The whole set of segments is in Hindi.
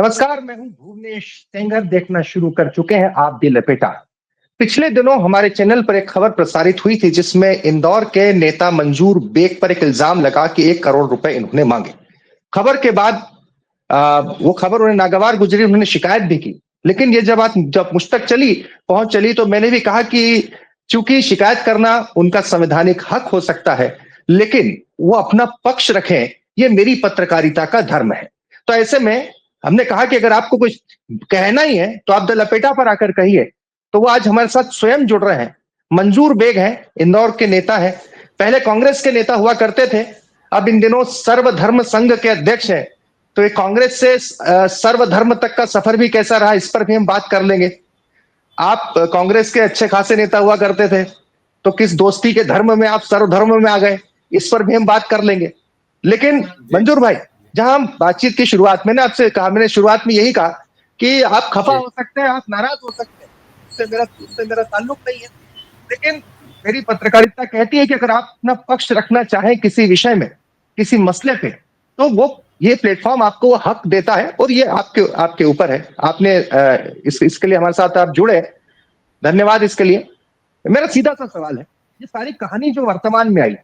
नमस्कार, मैं हूं भुवनेश सेंगर। देखना शुरू कर चुके हैं आप दी लपेटा। पिछले दिनों हमारे चैनल पर एक खबर प्रसारित हुई थी जिसमें इंदौर के नेता मंजूर बेग पर एक इल्जाम लगा कि 1 करोड़ रुपए इन्होंने मांगे। खबर के बाद वो खबर उन्हें नागवार गुजरी, उन्होंने शिकायत भी की। लेकिन ये जब मुझ तक पहुंच चली तो मैंने भी कहा कि चूंकि शिकायत करना उनका संवैधानिक हक हो सकता है, लेकिन वो अपना पक्ष रखें, ये मेरी पत्रकारिता का धर्म है। तो ऐसे में हमने कहा कि अगर आपको कुछ कहना ही है तो आप द लपेटा पर आकर कहिए। तो वो आज हमारे साथ स्वयं जुड़ रहे हैं। मंजूर बेग हैं, इंदौर के नेता हैं, पहले कांग्रेस के नेता हुआ करते थे, अब इन दिनों सर्वधर्म संघ के अध्यक्ष हैं। तो ये कांग्रेस से सर्वधर्म तक का सफर भी कैसा रहा, इस पर भी हम बात कर लेंगे। आप कांग्रेस के अच्छे खासे नेता हुआ करते थे, तो किस दोस्ती के धर्म में आप सर्वधर्म में आ गए, इस पर भी हम बात कर लेंगे। लेकिन मंजूर भाई, जहां हम बातचीत की शुरुआत में आपसे कहा, मैंने शुरुआत में यही कहा कि आप खफा हो सकते हैं, आप नाराज हो सकते हैं, उससे मेरा ताल्लुक नहीं है। लेकिन मेरी पत्रकारिता कहती है कि अगर आप अपना पक्ष रखना चाहें किसी विषय में, किसी मसले पे, तो वो ये प्लेटफॉर्म आपको वो हक देता है और ये आपके ऊपर है। आपने इसके लिए हमारे साथ आप जुड़े, धन्यवाद इसके लिए। मेरा सीधा सा सवाल है, ये सारी कहानी जो वर्तमान में आई,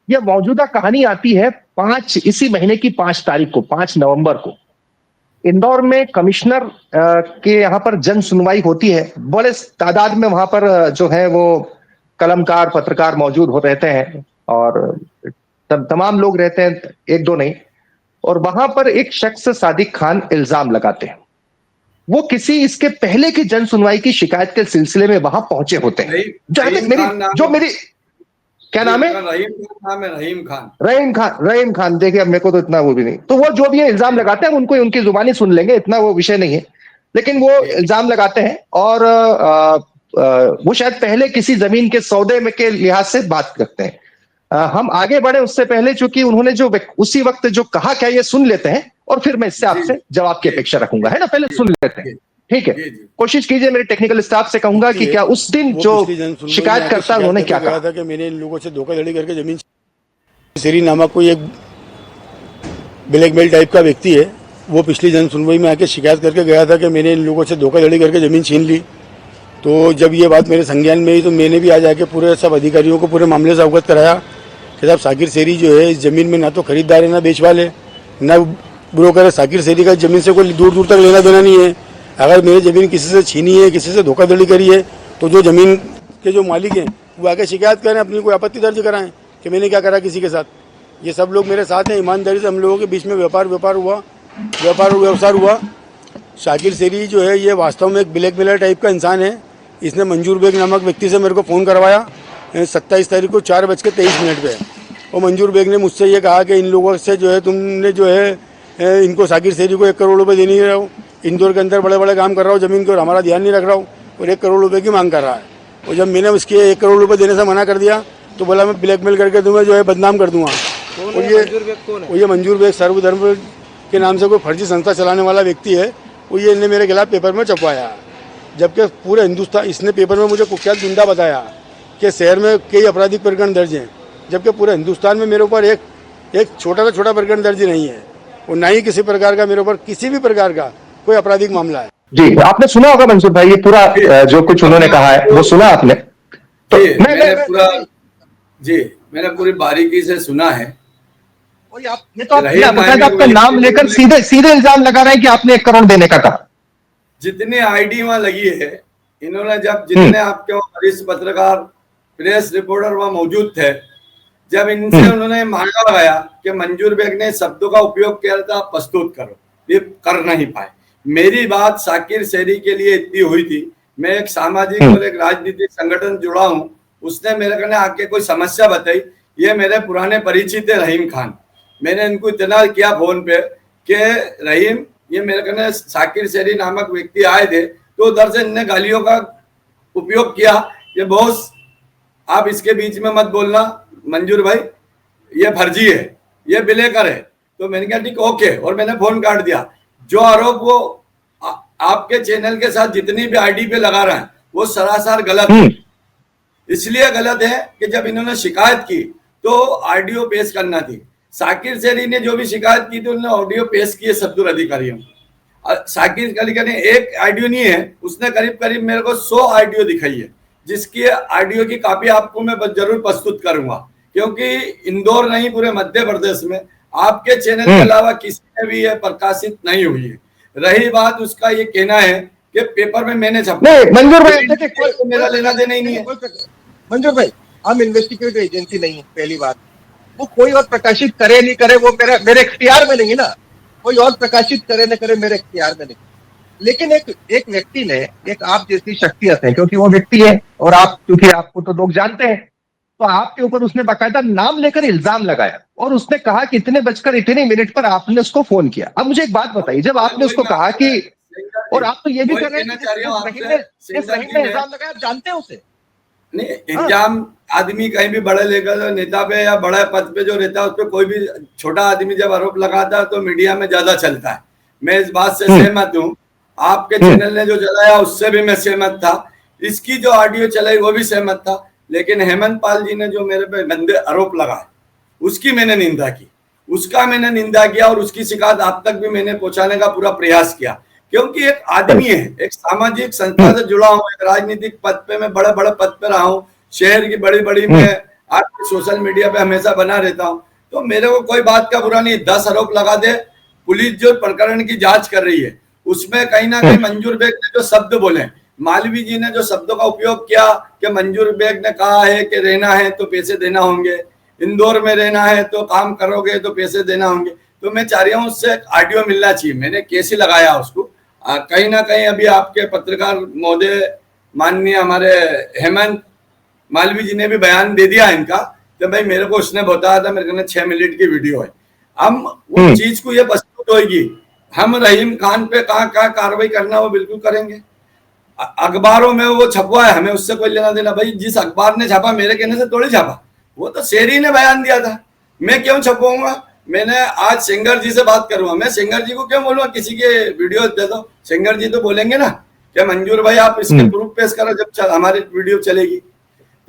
ये मौजूदा कहानी आती है इसी महीने की 5 तारीख को, 5 नवंबर को इंदौर में कमिश्नर के यहाँ पर जन सुनवाई होती है। बड़े तादाद में वहां पर जो है वो कलमकार पत्रकार मौजूद हो रहते हैं और तमाम लोग रहते हैं, एक दो नहीं। और वहां पर एक शख्स सादिक खान इल्जाम लगाते हैं। वो किसी इसके पहले की जन सुनवाई की शिकायत के सिलसिले में वहां पहुंचे होते हैं। मेरी क्या नाम है? रहीम खान। देखिए, अब मेरे को तो इतना वो भी नहीं, तो वो जो भी इल्जाम लगाते हैं उनको उनकी जुबानी सुन लेंगे, इतना वो विषय नहीं है। लेकिन वो इल्जाम लगाते हैं और वो शायद पहले किसी जमीन के सौदे में के लिहाज से बात करते हैं। हम आगे बढ़े उससे पहले, चूंकि उन्होंने जो उसी वक्त जो कहा, क्या ये सुन लेते हैं और फिर मैं इससे आपसे जवाब की अपेक्षा रखूंगा, है ना? पहले सुन लेते हैं, ठीक है? कोशिश कीजिए। मेरे टेक्निकल स्टाफ से कहूंगा कि क्या उस दिन जो शिकायत करता है उन्होंने क्या कहा था कि मैंने इन लोगों से धोखाधड़ी करके जमीन, सेरी नामक कोई एक ब्लैकमेल टाइप का व्यक्ति है, वो पिछली जन सुनवाई में आके शिकायत करके गया था कि मैंने इन लोगों से धोखाधड़ी करके ज़मीन छीन ली। तो जब ये बात मेरे संज्ञान में आई तो मैंने भी आज आके पूरे सब अधिकारियों को पूरे मामले से अवगत कराया कि साहब साकिर सेरी जो है इस ज़मीन में ना तो खरीदार है, ना बेचवाल है, ना ब्रोकर है। साकिर सेरी का ज़मीन से कोई दूर दूर तक लेना देना नहीं है। अगर मेरी ज़मीन किसी से छीनी है, किसी से धोखाधड़ी करी है, तो जो ज़मीन के जो मालिक हैं वो आके शिकायत करें, अपनी कोई आपत्ति दर्ज कराएं कि मैंने क्या करा किसी के साथ। ये सब लोग मेरे साथ हैं, ईमानदारी से हम लोगों के बीच में व्यवसाय हुआ। शाकिर सेरी जो है ये वास्तव में एक ब्लैकमेलर टाइप का इंसान है। इसने मंजूर बेग नामक व्यक्ति से मेरे को फ़ोन करवाया 27 तारीख को 4:23 पे। और मंजूर बेग ने मुझसे ये कहा कि इन लोगों से जो है तुमने जो है इनको साकिर सेरी को 1 करोड़ रुपये दे नहीं रहा हूँ, इंदौर के अंदर बड़े बड़े काम कर रहा हूँ ज़मीन के और हमारा ध्यान नहीं रख रहा हूँ, और 1 करोड़ रुपये की मांग कर रहा है। और जब मैंने उसके 1 करोड़ रुपये देने से मना कर दिया तो बोला मैं ब्लैकमेल करके तुम्हें जो है बदनाम कर दूंगा। और ये मंजूर बेग सर्वधर्म के नाम से कोई फर्जी संस्था चलाने वाला व्यक्ति है। वो ये इन्हें मेरे खिलाफ पेपर में छपवाया, जबकि पूरे हिंदुस्तान, इसने पेपर में मुझे कुख्यात गुंडा बताया कि शहर में कई आपराधिक प्रकरण दर्ज हैं, जबकि पूरे हिंदुस्तान में मेरे ऊपर एक छोटा से छोटा प्रकरण दर्ज नहीं है और ना ही किसी प्रकार का मेरे ऊपर किसी भी प्रकार का कोई आपराधिक मामला है। जी, आपने सुना होगा मंसूर भाई, ये पूरा जो कुछ उन्होंने कहा है वो सुना आपने? तो मैंने पूरी बारीकी से सुना है। ये तो आपका नाम लेकर सीधे इल्जाम लगा रहे हैं कि आपने 1 करोड़ देने का कहा। जितनी आईडी वहां लगी है, इन्होंने जब जितने आपके वरिष्ठ पत्रकार, प्रेस रिपोर्टर वहां मौजूद थे, जब इनसे उन्होंने मांगा गया कि मंजूर बेग ने शब्दों का उपयोग किया था, प्रस्तुत करो, ये कर नहीं पाए। मेरी बात साकिर सेरी के लिए इतनी हुई थी, मैं एक सामाजिक और एक राजनीतिक संगठन जुड़ा हूं, उसने मेरे कहने आके कोई समस्या बताई। ये मेरे पुराने परिचित है रहीम खान, मैंने इनको इतना किया फोन पे कि रहीम, ये मेरे कहने साकिर सेरी नामक व्यक्ति आए थे, तो उधर से इनने गालियों का उपयोग किया, ये बॉस आप इसके बीच में मत बोलना मंजूर भाई, ये फर्जी है, ये बिलेकर है। तो मैंने कहा ठीक ओके, और मैंने फोन काट दिया। जो आरोप वो आपके चैनल के साथ जितनी भी आईडी पे लगा रहे हैं वो सरासर गलत है। इसलिए गलत है कि जब इन्होंने शिकायत की तो ऑडियो पेश करना थी। साकिर सेरी ने जो भी शिकायत की थी उन्होंने ऑडियो पेश किए सत्तर अधिकारियों। साकिर अली खान ने एक ऑडियो नहीं है, उसने करीब करीब मेरे को 100 ऑडियो दिखाई है, जिसकी ऑडियो की कॉपी आपको मैं जरूर प्रस्तुत करूंगा, क्योंकि इंदौर नहीं पूरे मध्य प्रदेश में आपके चैनल के अलावा किसी में भी ये प्रकाशित नहीं हुई है। रही बात उसका ये कहना है कि पेपर में मैंने छापा, नहीं मंजूर भाई, तो मेरा लेना देना ही नहीं है। मंजूर भाई, हम इन्वेस्टिगेटिव एजेंसी नहीं है, पहली बात। वो कोई और प्रकाशित करे नहीं करे वो मेरे इख्तियार में नहीं है ना, कोई और प्रकाशित करे न करे मेरे इख्तियार में नहीं। लेकिन एक व्यक्ति ने, एक आप जैसी शख्सियत है, क्योंकि वो व्यक्ति है और आप, क्योंकि आपको तो लोग जानते हैं, तो आपके ऊपर उसने बाकायदा नाम लेकर इल्जाम लगाया और उसने कहा कि इतने बजकर इतने मिनट पर आपने उसको फोन किया। अब मुझे एक बात बताइए, जब आपने उसको कहा कि, और आप तो ये भी कर रहे हैं कि इस रहीम ने इल्जाम लगाया, आप जानते हैं उसे? नहीं, इल्जाम आदमी कहीं भी बड़े लेकर नेता पे या बड़े पद पे जो रहता है उस पर कोई भी छोटा आदमी जब आरोप लगाता है तो मीडिया में ज्यादा चलता है। मैं इस बात से सहमत हूँ, आपके चैनल ने जो चलाया उससे भी मैं सहमत था, इसकी जो ऑडियो चलाई वो भी सहमत था, लेकिन हेमंत पाल जी ने जो मेरे पे गंदे आरोप लगाए उसकी मैंने निंदा की, उसका मैंने निंदा किया और उसकी शिकायत आप तक भी मैंने पहुंचाने का पूरा प्रयास किया, क्योंकि एक आदमी है, एक सामाजिक संस्था से जुड़ा हूँ, एक राजनीतिक पद पे मैं बड़े बड़े पद पे रहा हूँ, शहर की बड़ी बड़ी मैं आपके सोशल मीडिया पे हमेशा बना रहता हूँ, तो मेरे को कोई बात का बुरा नहीं। 10 आरोप लगा दे, पुलिस जो प्रकरण की जांच कर रही है उसमें कहीं ना कहीं मंजूर बेग ने जो शब्द बोले, मालवी जी ने जो शब्दों का उपयोग किया कि मंजूर बेग ने कहा है कि रहना है तो पैसे देना होंगे, इंदौर में रहना है तो काम करोगे तो पैसे देना होंगे, तो मैं चाह रहा हूँ उससे ऑडियो मिलना चाहिए। मैंने कैसे लगाया उसको, कहीं ना कहीं अभी आपके पत्रकार महोदय माननीय हमारे हेमंत मालवी जी ने भी बयान दे दिया इनका कि भाई मेरे को उसने बताया था, मेरे को 6 मिनट की वीडियो है। हम उस चीज को ये प्रस्तुत होगी, हम रहीम खान पे कहाँ कहाँ कार्रवाई करना वो बिल्कुल करेंगे। अखबारों में वो छपवा है, हमें उससे कोई लेना देना, भाई जिस अखबार ने छापा मेरे कहने से थोड़ी छापा, वो तो शेरी ने बयान दिया था, मैं क्यों छपवाऊंगा। मैंने आज सेंगर जी से बात करूंगा, मैं सेंगर जी को क्यों बोलूंगा किसी के वीडियो दे दो, सेंगर जी तो बोलेंगे ना क्या मंजूर भाई आप इसके प्रूफ पेश करो जब हमारी वीडियो चलेगी।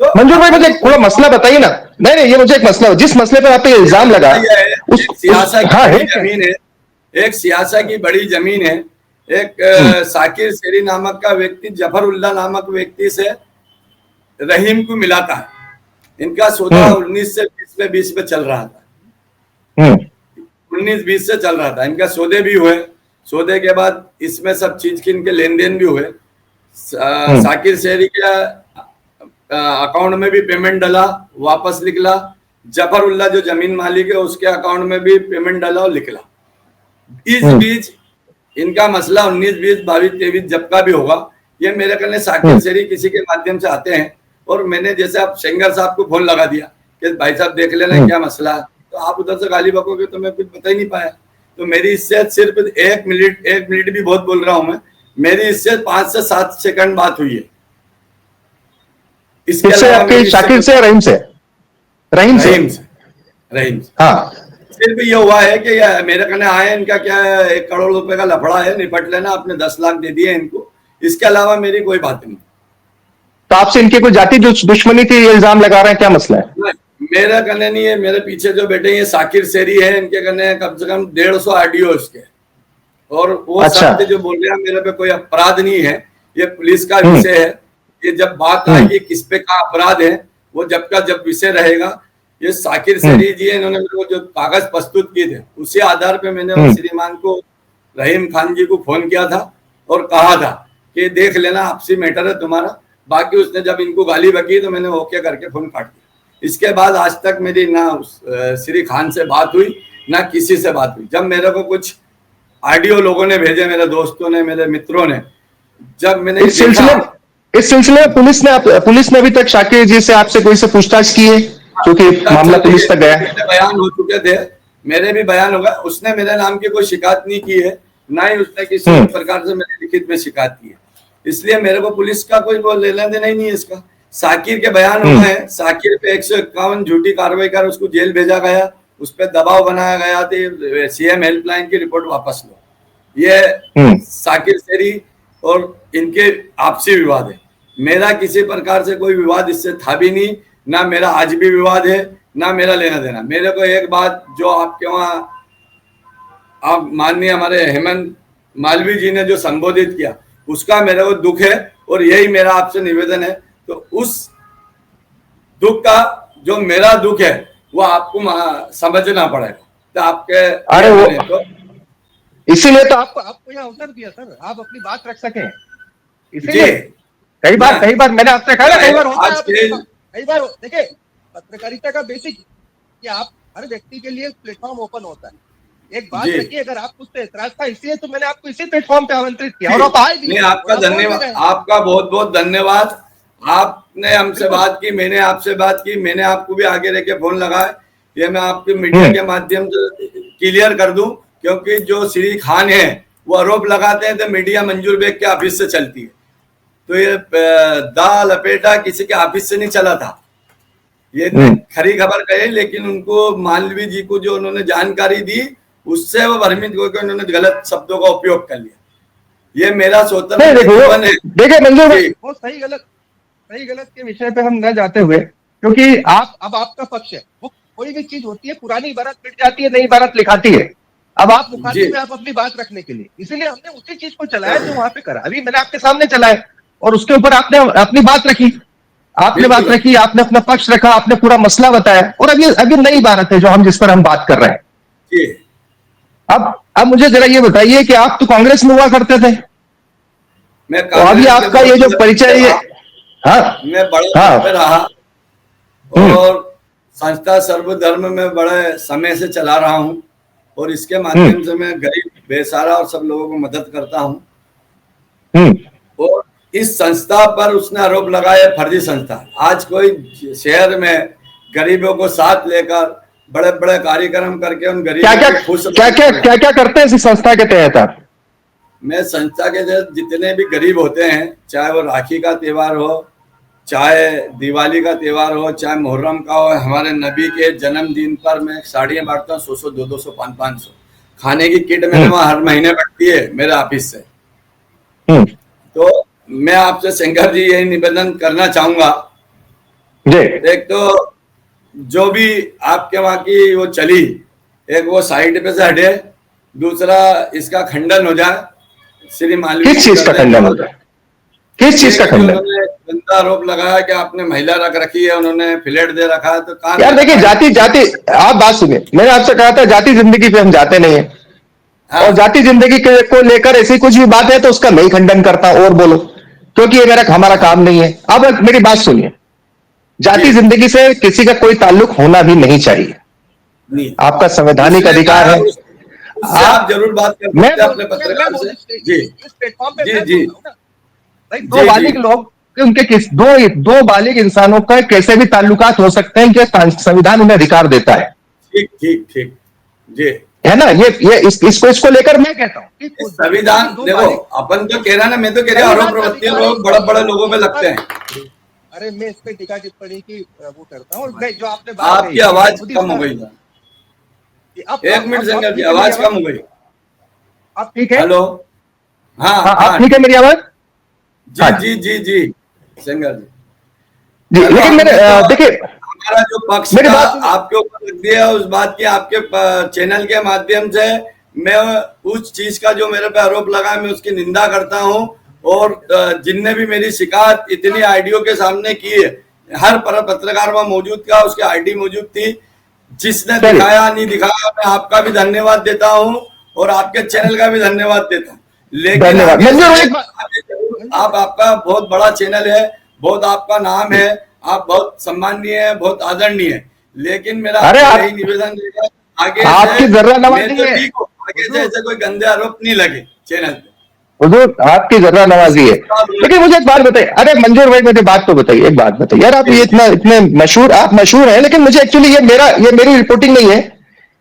तो मंजूर भाई मुझे थोड़ा मसला बताइए ना। नहीं ये मुझे एक मसला, जिस मसले पर आप पे इल्जाम लगा, सियासा की बड़ी जमीन है, एक सियासा की बड़ी जमीन है, एक साकिर शेरी नामक का व्यक्ति जफरुल्लाह नामक व्यक्ति से रहीम को मिलाता है। इनका सौदा 19 से 20 में चल रहा था, 19-20 से चल रहा था, इनका सौदे भी हुए, सौदे के बाद इसमें सब चीज के इनके लेन देन भी हुए। साकिर शेरी के अकाउंट में भी पेमेंट डाला, वापस निकला, जफरुल्लाह जो जमीन मालिक है उसके अकाउंट में भी पेमेंट डाला और निकला। इस बीच इनका मसला 19-20, 22-23 जब का भी होगा, ये मेरे कहने साकिर शेरी किसी के माध्यम से आते हैं और मैंने जैसे आप सेंगर साहब को फोन लगा दिया कि भाई साहब देख लेना क्या मसला है, तो आप उधर से गाली बकोगे तो मैं कुछ बता ही नहीं पाया। तो मेरी इससे सिर्फ 1 मिनट भी बहुत बोल रहा हूं मैं, मेरी इससे 5 से 7 सेकंड बात हुई है। इसके आपके शाकिर से रहीम से रहीम से हाँ, सिर्फ ये हुआ है कि मेरे कहने आए, इनका क्या 1 करोड़ रुपए का लफड़ा है, निपट लेना, आपने 10 लाख दे दिए इनको, इसके अलावा मेरी कोई बात नहीं। तो आपसे इनकी कोई जाति दुश्मनी थी, ये इल्जाम लगा रहे हैं, क्या मसला है? मेरा कहने नहीं है, मेरे पीछे जो बैठे ये साकिर शेरी है, इनके कहने कम से कम 150 ऑडियो इसके, और वो शब्द जो बोल रहे हैं मेरे पे कोई अपराध नहीं है, ये पुलिस का विषय है। ये जब बात आएगी किस पे का अपराध है, वो जब का जब विषय रहेगा। ये साकिर शेरी जी है, इन्होंने मेरे को जो कागज प्रस्तुत किए थे उसी आधार पे मैंने श्रीमान को रहीम खान जी को फोन किया था और कहा था कि देख लेना, आपसी मैटर है तुम्हारा। बाकी उसने जब इनको गाली बकी तो मैंने ओके करके फोन काट दिया। इसके बाद आज तक मेरी ना श्री खान से बात हुई ना किसी से बात हुई। जब मेरे को कुछ ऑडियो लोगों ने भेजे, मेरे दोस्तों ने, मेरे मित्रों ने, जब मैंने इस सिलसिले में पुलिस ने अभी तक शाकिर जी से आपसे कोई से पूछताछ की है, क्योंकि मामला पुलिस तक गया? बयान हो चुके थे, मेरे भी बयान होगा। उसने मेरे नाम की कोई शिकायत नहीं की है, ना ही उसने किसी प्रकार से मेरे लिखित में शिकायत की है, इसलिए मेरे को पुलिस का कोई लेना देना ही नहीं है इसका। साकिर के बयान हुए हैं, साकिर पे 151 झूठी कार्रवाई कर उसको जेल भेजा गया, उस पर दबाव बनाया गया था, सीएम हेल्पलाइन की रिपोर्ट वापस लो। ये साकिर शेरी और इनके आपसी विवाद है, मेरा किसी प्रकार से कोई विवाद इससे था भी नहीं, ना मेरा आज भी विवाद है, ना मेरा लेना देना। मेरे को एक बात जो आपके वहाँ आप माननीय हमारे हेमंत मालवीय जी ने जो संबोधित किया उसका मेरे को दुख है, और यही मेरा आपसे निवेदन है। तो उस दुख का जो मेरा दुख है वो आपको समझना पड़ेगा। तो आपके अरे वो तो इसीलिए तो आपको यहाँ अवसर दिया सर, आप अपनी बात रख सकें, जी इसीलिए कई बार मैंने आपसे कहा ना, कई बार होता है, कई बार देखिए पत्रकारिता का बेसिक कि आप हर व्यक्ति के लिए प्लेटफॉर्म ओपन होता है। एक बात रखिए, अगर आप कुछ एतराज था इसलिए तो मैंने आपको इसी प्लेटफॉर्म पे आमंत्रित किया और आप आए भी। नहीं, आपका धन्यवाद, आपका बहुत बहुत धन्यवाद। आपने हमसे बात की, मैंने आपसे बात की, मैंने आपको भी आगे रह के फोन लगाया, ये मैं आपके मीडिया के माध्यम से क्लियर कर दूं, क्योंकि जो श्री खान है वो आरोप लगाते हैं तो मीडिया मंजूर बेग के ऑफिस से चलती है। तो ये दा लपेटा किसी के ऑफिस से नहीं चला था, ये खरी खबर कहे, लेकिन उनको मालवीय जी को जो उन्होंने जानकारी दी उससे वो भ्रमित होकर उन्होंने गलत शब्दों का उपयोग कर लिया। ये मेरा स्वतंत्र जीवन है। देखिए मंजूर भाई, वो सही गलत के विषय पे हम न जाते हुए, क्योंकि अब आपका पक्ष है, वो कोई भी चीज होती है पुरानी इबारत मिट जाती है, नई इबारत लिखाती है। अब आप मुखातिब में आप अपनी बात रखने के लिए, इसीलिए हमने उसी चीज को चलाया जो वहां पे करा। अभी मैंने आपके सामने चलाया और उसके ऊपर आपने अपनी बात रखी, आपने अपना पक्ष रखा, आपने पूरा मसला बताया, और अभी नई इबारत है जो हम जिस पर हम बात कर रहे हैं। अब मुझे जरा ये बताइए कि आप तो कांग्रेस में हुआ करते थे, तो अभी आपका ये जो परिचय है, मैं बड़ा पे रहा और संस्था सर्वधर्म में बड़े समय से चला रहा हूं, और इसके माध्यम से मैं गरीब बेसहारा और सब लोगों को मदद करता हूं। और इस संस्था पर उसने आरोप लगाया फर्जी संस्था। आज कोई शहर में गरीबों को साथ लेकर बड़े बड़े कार्यक्रम करके उन गरीबों को खुश क्या करते हैं इस संस्था के तहत आप? मैं संस्था के तहत जितने भी गरीब होते हैं, चाहे वो राखी का त्योहार हो, चाहे दिवाली का त्योहार हो, चाहे मुहर्रम का हो, हमारे नबी के जन्मदिन पर मैं साड़ियाँ बांटता हूँ, 100 200 500 खाने की किट मेरे वहां हर महीने बढ़ती है मेरे ऑफिस से। तो मैं आपसे शंकर जी यही निवेदन करना चाहूंगा, एक तो जो भी आपके वहां की वो चली, एक वो साइड पे से हटे, दूसरा इसका खंडन हो जाए। श्री मालवीय किस चीज का खंडन हो जाए? किस चीज का खंडन? उन्होंने गंदा आरोप लगाया कि आपने महिला रख रखी है, उन्होंने फ्लैट दे रखा है। तो यार देखिए, जाति आप बात सुनिए, मैंने आपसे कहा था जाति जिंदगी पे हम जाते नहीं है, और जाति जिंदगी को लेकर ऐसी कुछ भी बात है तो उसका मैं खंडन करता और बोलो, क्योंकि ये हमारा काम नहीं है। अब मेरी बात सुनिए, जाति जिंदगी से किसी का कोई ताल्लुक होना भी नहीं चाहिए, आपका संवैधानिक अधिकार है। आप जरूर बात करते हैं अपने पत्रकार से। जी दो बालिग लोग, उनके दो बालिग इंसानों का कैसे भी ताल्लुकात हो सकते हैं, कि संविधान उन्हें अधिकार देता है। ठीक जी, है ना? ये इसको लेकर मैं कहता हूँ कि संविधान देखो, अपन तो कह रहा ना, मैं तो कह रहा आरोप प्रवृत्तियों लोग बड़े बड़े लोगों पे लगते हैं। अरे मैं इस पे टीका टिप्पणी की वो करता हूँ, जो आपने बात आपकी आवाज कम हो गई था, एक मिनट शंकर जी, आवाज कम हो गई। आप ठीक है? हेलो, हाँ ठीक है मेरी आवाज? जी शंकर जी, लेकिन मेरे देखिए, हमारा जो पक्ष था आपके ऊपर रख दिया, उस बात की आपके चैनल के माध्यम से मैं उस चीज का जो मेरे पे आरोप लगा मैं उसकी निंदा करता हूं। और जिनने भी मेरी शिकायत इतनी आईडियो के सामने की है, हर पत्रकार वहां मौजूद था, उसकी आईडी मौजूद थी, जिसने दिखाया नहीं दिखाया, मैं आपका भी धन्यवाद देता हूं और आपके चैनल का भी धन्यवाद देता हूं। लेकिन आप आपका बहुत बड़ा चैनल है, बहुत आपका नाम है, आप बहुत सम्माननीय है, बहुत आदरणीय है, लेकिन मेरा यही निवेदन रहेगा, आगे आपकी जर्रा नवाजी है, आगे से ऐसे कोई गंदे आरोप नहीं लगे चैनल पे। हुजूर आपकी जर्रा नवाजी है। लेकिन मुझे एक बात बताइए, अरे मंजूर भाई मुझे बात तो बताइए, एक बात बताइए यार, आप ये इतने मशहूर, आप मशहूर हैं, लेकिन मुझे एक्चुअली ये मेरी रिपोर्टिंग नहीं है,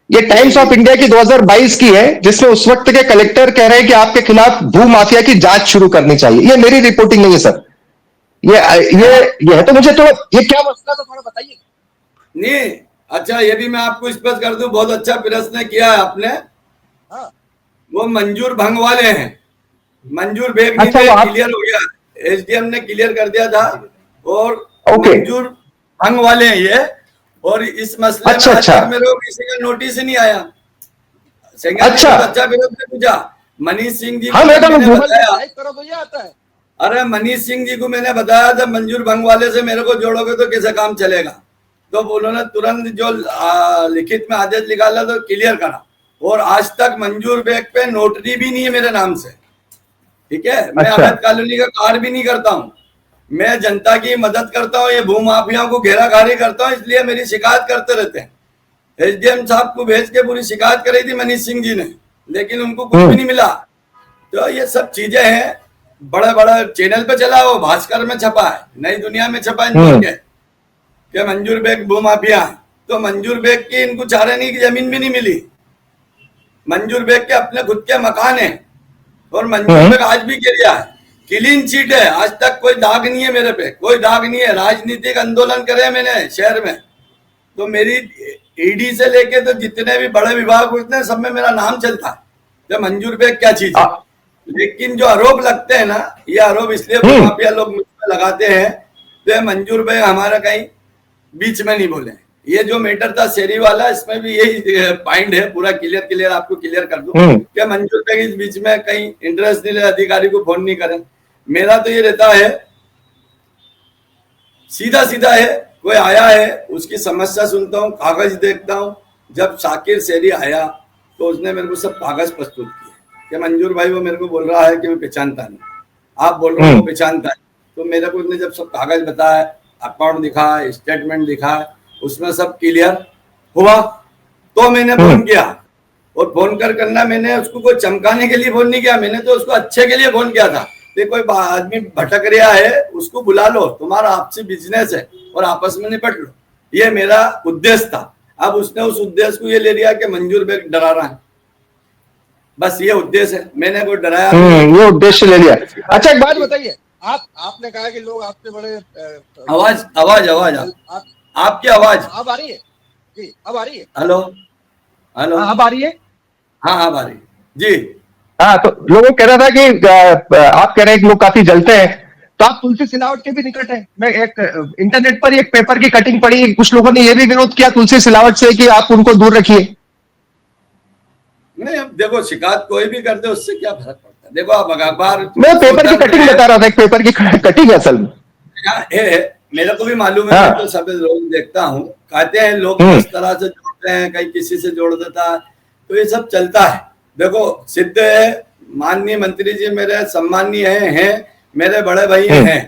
ये टाइम्स ऑफ इंडिया की 2022 की है, जिसमें उस वक्त के कलेक्टर कह रहे हैं कि आपके खिलाफ भू माफिया की जांच शुरू करनी चाहिए। ये मेरी रिपोर्टिंग नहीं है सर, ये है। तो मुझे तो ये क्या मसला, तो थोड़ा बताइए। नहीं, अच्छा ये भी मैं आपको स्पष्ट कर दूं, बहुत अच्छा प्रश्न किया है आपने। वो मंजूर भंग वाले हैं, मंजूर बेग क्लियर हो गया, एसडीएम ने क्लियर कर दिया था, और मंजूर भंग वाले हैं ये। और इस मसले में आज तक मेरे को किसी का नोटिस ही नहीं आया। अच्छा विरोध ने पूछा, मनीष सिंह जी हाँ को मैडम, मैंने गूगल बताया, टाइप करो तो ये आता है। अरे मनीष सिंह जी को मैंने बताया था मंजूर भंग वाले से मेरे को जोड़ोगे तो कैसे काम चलेगा, तो उन्होंने तुरंत जो लिखित में आदेश निकाला तो क्लियर करा, और आज तक मंजूर बेग पे नोटरी भी नहीं है मेरे नाम से, ठीक है। मैं अच्छा। अवैध कॉलोनी का कार्य भी नहीं करता हूँ, मैं जनता की मदद करता हूँ, ये भूमाफियाओं को घेराघारी करता हूँ, इसलिए मेरी शिकायत करते रहते हैं। एसडीएम साहब को भेज के पूरी शिकायत करी थी मनीष सिंह जी ने, लेकिन उनको कुछ भी नहीं मिला। तो ये सब चीजें हैं, बड़े बड़े चैनल पे चला, वो भास्कर में छपा है, नई दुनिया में छपा है इंदौर के मंजूर बेग भूमाफिया है। तो मंजूर बेग की इनको चारानी की जमीन भी नहीं मिली, मंजूर बेग के अपने खुद के मकान है, और मंजूर बेग आज भी गिरिया है, क्लीन चिट है, आज तक कोई दाग नहीं है मेरे पे, कोई दाग नहीं है। राजनीतिक आंदोलन करे मैंने शहर में, तो मेरी ईडी से लेके तो जितने भी बड़े विभाग होते सब में मेरा नाम चलता है, तो मंजूर बेग क्या चीज है। लेकिन जो आरोप लगते हैं ना, ये आरोप इसलिए माफिया लोग मुझ पर लगाते हैं, तो मंजूर बेग हमारा कहीं बीच में नहीं बोले। ये जो मैटर था शेरी वाला, इसमें भी यही पॉइंट है, पूरा क्लियर आपको क्लियर कर दूं कि मंजूर बेग इस बीच में कहीं इंटरेस्ट नहीं ले, अधिकारी को फोन नहीं करें। मेरा तो ये रहता है सीधा सीधा है, कोई आया है उसकी समस्या सुनता हूँ, कागज देखता हूँ। जब शाकिर शेरी आया तो उसने मेरे को सब कागज प्रस्तुत किए कि मंजूर भाई वो मेरे को बोल रहा है कि मैं पहचानता नहीं, आप बोल रहे हो वो पहचानता है। तो मेरे को उसने जब सब कागज बताया, अकाउंट दिखा, स्टेटमेंट दिखा, उसमें सब क्लियर हुआ, तो मैंने फोन किया। और फोन करना मैंने उसको कोई चमकाने के लिए फोन नहीं किया, मैंने तो उसको अच्छे के लिए फोन किया था। कोई आदमी भटक रहा है उसको बुला लो, तुम्हारा आपसी बिजनेस है और आपस में निपट लो, ये मेरा उद्देश्य था। अब उसने उस उद्देश्य को ये ले लिया कि मंजूर बेग डरा रहा है, बस ये उद्देश्य है, मैंने कोई डराया ये उद्देश्य ले लिया। अच्छा एक बात बताइए, आपने कहा कि लोग आपसे बड़े आवाज आपकी आवाज अब आ रही है जी, अब आ रही है। हेलो अब आ रही है, हाँ अब आ रही जी। हाँ, तो लोगों कह रहा था कि आप कह रहे हैं कि लोग काफी जलते हैं, तो आप तुलसी सिलावट के भी निकट हैं। मैं एक इंटरनेट पर एक पेपर की कटिंग पढ़ी, कुछ लोगों ने यह भी विरोध किया तुलसी सिलावट से कि आप उनको दूर रखिए। नहीं, अब देखो शिकायत कोई भी कर दे उससे क्या फर्क पड़ता है। देखो आप अखबार, मैं पेपर की कटिंग बता रहा था, एक पेपर की कटिंग असल में मेरे को भी मालूम है। हाँ। तो सब लोग देखता हूँ, कहते हैं लोग इस तरह से जोड़ते हैं, कहीं किसी से जोड़ देता है, तो ये सब चलता है। देखो सिद्ध है, माननीय मंत्री जी मेरे सम्मानीय हैं, मेरे बड़े भाई हैं।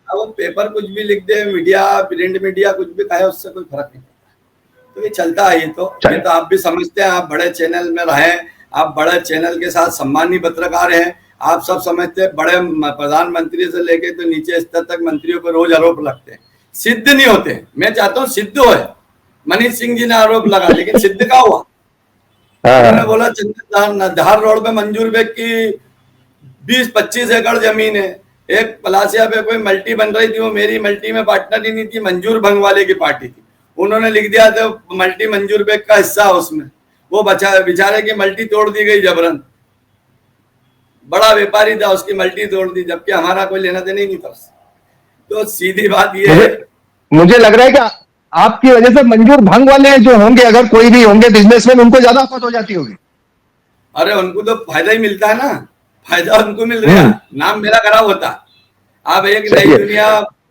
अब वो पेपर कुछ भी लिख दे, मीडिया प्रिंट मीडिया कुछ भी कहे, उससे कोई फर्क नहीं पड़ता। तो ये चलता है। ये तो आप भी समझते हैं, आप बड़े चैनल में रहे, आप बड़े चैनल के साथ सम्मानीय पत्रकार हैं, आप सब समझते हैं। बड़े प्रधानमंत्री से लेके तो नीचे स्तर तक मंत्रियों पर रोज आरोप लगते हैं, सिद्ध नहीं होते। मैं चाहता हूँ सिद्ध हो। मनीष सिंह जी ने आरोप लगा, लेकिन सिद्ध क्या हुआ? उन्होंने बोला धार रोड पे मंजूर बेग की 20-25 एकड़ जमीन है, एक पलासिया पे कोई मल्टी बन रही थी, वो मेरी मल्टी में पार्टनर ही नहीं थी, मंजूर भंग वाले की पार्टी थी। उन्होंने लिख दिया था मल्टी मंजूर बेग का हिस्सा, उसमें वो बेचारे की मल्टी तोड़ दी गई जबरन। बड़ा व्यापारी था, उसकी मल्टी तोड़ दी, जबकि हमारा कोई लेना देना ही नहीं था। तो सीधी बात ये है, मुझे लग रहा है कि आपकी वजह से मंजूर भंग वाले जो होंगे, अगर कोई भी होंगे बिजनेसमैन, उनको ज्यादा आफत हो जाती होगी। अरे उनको तो फायदा ही मिलता है ना, फायदा उनको मिल रहा है, नाम मेरा खराब होता। अब एक नई दुनिया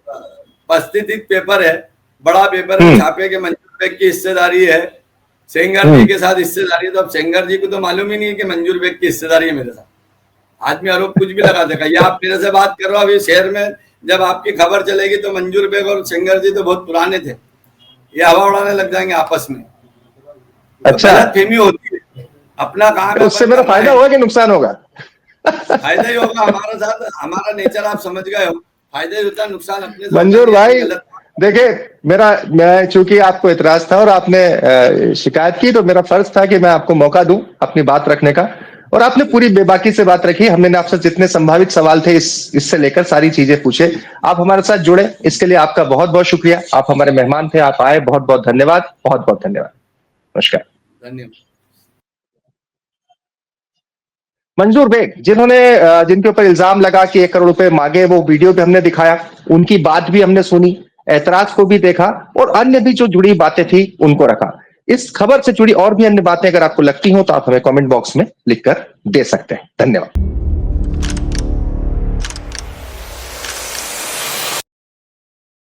परिस्थितिक पेपर है, बड़ा पेपर है, छापे के मंजूर बेग की हिस्सेदारी है, सेंगर जी के साथ हिस्सेदारी है। तो अब सेंगर जी को तो मालूम ही नहीं है कि मंजूर बेग की हिस्सेदारी है मेरे साथ। आदमी आरोप कुछ भी लगा देगा। या आप मेरे से बात कर रहे हो, अभी शहर में जब आपकी खबर चलेगी तो मंजूर बेग और सेंगर जी तो बहुत पुराने थे, ये हवा उड़ाने लग जाएंगे आपस में। अच्छा, फेमी होती है, अपना काम है। उससे मेरा फायदा होगा कि नुकसान होगा? फायदा ही होगा हमारे साथ, हमारा नेचर आप समझ गए हो, फायदा ही होता है, नुकसान अपने। मंजूर भाई देखिए, मैं चूंकि आपको इतराज था और आपने शिकायत की, तो मेरा फर्ज था कि मैं आपको मौका दूं अपनी बात रखने का, और आपने पूरी बेबाकी से बात रखी। हमने आपसे जितने संभावित सवाल थे इससे लेकर सारी चीजें पूछे, आप हमारे साथ जुड़े, इसके लिए आपका बहुत बहुत शुक्रिया। आप हमारे मेहमान थे, आप आए, बहुत बहुत धन्यवाद, बहुत बहुत धन्यवाद, नमस्कार, धन्यवाद। मंजूर बेग, जिनके ऊपर इल्जाम लगा कि 1 करोड़ रुपए मांगे, वो वीडियो भी हमने दिखाया, उनकी बात भी हमने सुनी, ऐतराज को भी देखा, और अन्य भी जो जुड़ी बातें थी उनको रखा। इस खबर से जुड़ी और भी अन्य बातें अगर आपको लगती हो तो आप हमें कमेंट बॉक्स में लिखकर दे सकते हैं। धन्यवाद।